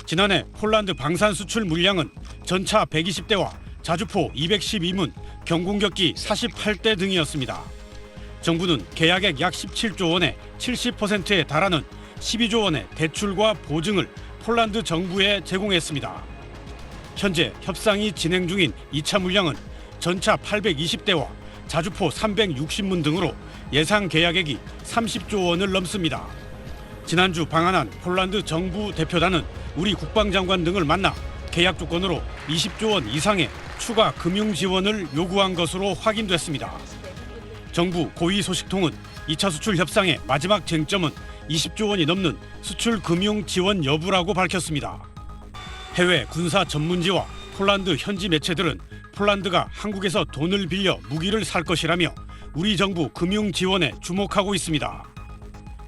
지난해 폴란드 방산 수출 물량은 전차 120대와 자주포 212문, 경공격기 48대 등이었습니다. 정부는 계약액 약 17조 원의 70%에 달하는 12조 원의 대출과 보증을 폴란드 정부에 제공했습니다. 현재 협상이 진행 중인 2차 물량은 전차 820대와 자주포 360문 등으로 예상 계약액이 30조 원을 넘습니다. 지난주 방한한 폴란드 정부 대표단은 우리 국방장관 등을 만나 계약 조건으로 20조 원 이상의 추가 금융 지원을 요구한 것으로 확인됐습니다. 정부 고위 소식통은 2차 수출 협상의 마지막 쟁점은 20조 원이 넘는 수출 금융 지원 여부라고 밝혔습니다. 해외 군사 전문지와 폴란드 현지 매체들은 폴란드가 한국에서 돈을 빌려 무기를 살 것이라며 우리 정부 금융 지원에 주목하고 있습니다.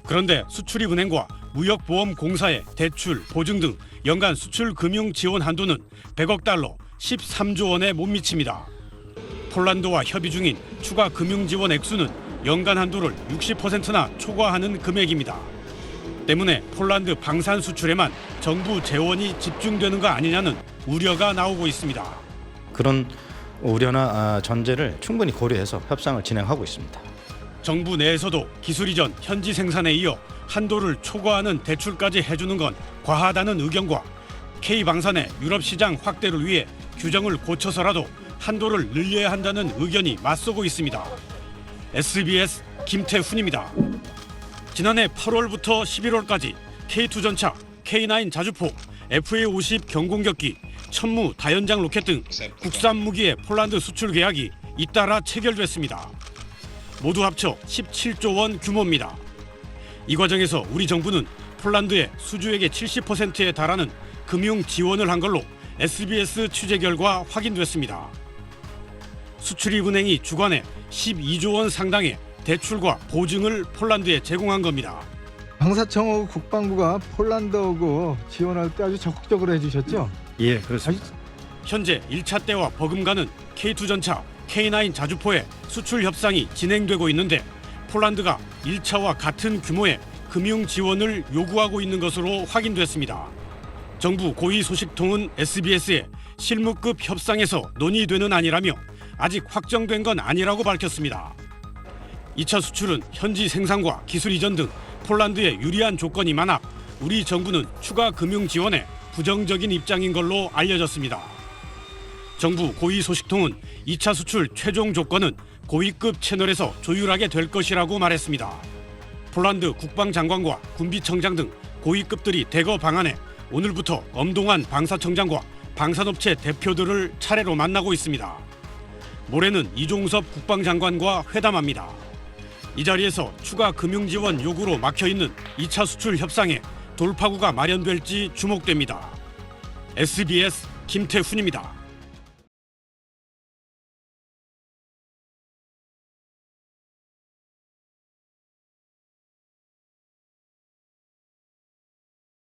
그런데 수출입은행과 무역보험공사의 대출, 보증 등 연간 수출 금융 지원 한도는 100억 달러, 13조 원에 못 미칩니다. 폴란드와 협의 중인 추가 금융 지원 액수는 연간 한도를 60%나 초과하는 금액입니다. 때문에 폴란드 방산 수출에만 정부 재원이 집중되는 거 아니냐는 우려가 나오고 있습니다. 그런 우려나 전제를 충분히 고려해서 협상을 진행하고 있습니다. 정부 내에서도 기술 이전, 현지 생산에 이어 한도를 초과하는 대출까지 해주는 건 과하다는 의견과 K방산의 유럽 시장 확대를 위해 규정을 고쳐서라도 한도를 늘려야 한다는 의견이 맞서고 있습니다. SBS 김태훈입니다. 지난해 8월부터 11월까지 K2 전차, K9 자주포, FA-50 경공격기, 천무 다연장 로켓 등 국산 무기의 폴란드 수출 계약이 잇따라 체결됐습니다. 모두 합쳐 17조 원 규모입니다. 이 과정에서 우리 정부는 폴란드의 수주액의 70%에 달하는 금융 지원을 한 걸로 SBS 취재 결과 확인됐습니다. 수출입은행이 주관해 12조 원 상당의 대출과 보증을 폴란드에 제공한 겁니다. 방사청하고 국방부가 폴란드하고 지원할 때 아주 적극적으로 해주셨죠? 예, 그렇습니다. 현재 1차 때와 버금가는 K2 전차, K9 자주포의 수출 협상이 진행되고 있는데 폴란드가 1차와 같은 규모의 금융 지원을 요구하고 있는 것으로 확인됐습니다. 정부 고위 소식통은 SBS에 실무급 협상에서 논의되는 아니라며 아직 확정된 건 아니라고 밝혔습니다. 2차 수출은 현지 생산과 기술 이전 등 폴란드에 유리한 조건이 많아 우리 정부는 추가 금융 지원에 부정적인 입장인 걸로 알려졌습니다. 정부 고위 소식통은 2차 수출 최종 조건은 고위급 채널에서 조율하게 될 것이라고 말했습니다. 폴란드 국방장관과 군비청장 등 고위급들이 대거 방한해 오늘부터 엄동환 방사청장과 방산업체 대표들을 차례로 만나고 있습니다. 모레는 이종섭 국방장관과 회담합니다. 이 자리에서 추가 금융지원 요구로 막혀있는 2차 수출 협상에 돌파구가 마련될지 주목됩니다. SBS 김태훈입니다.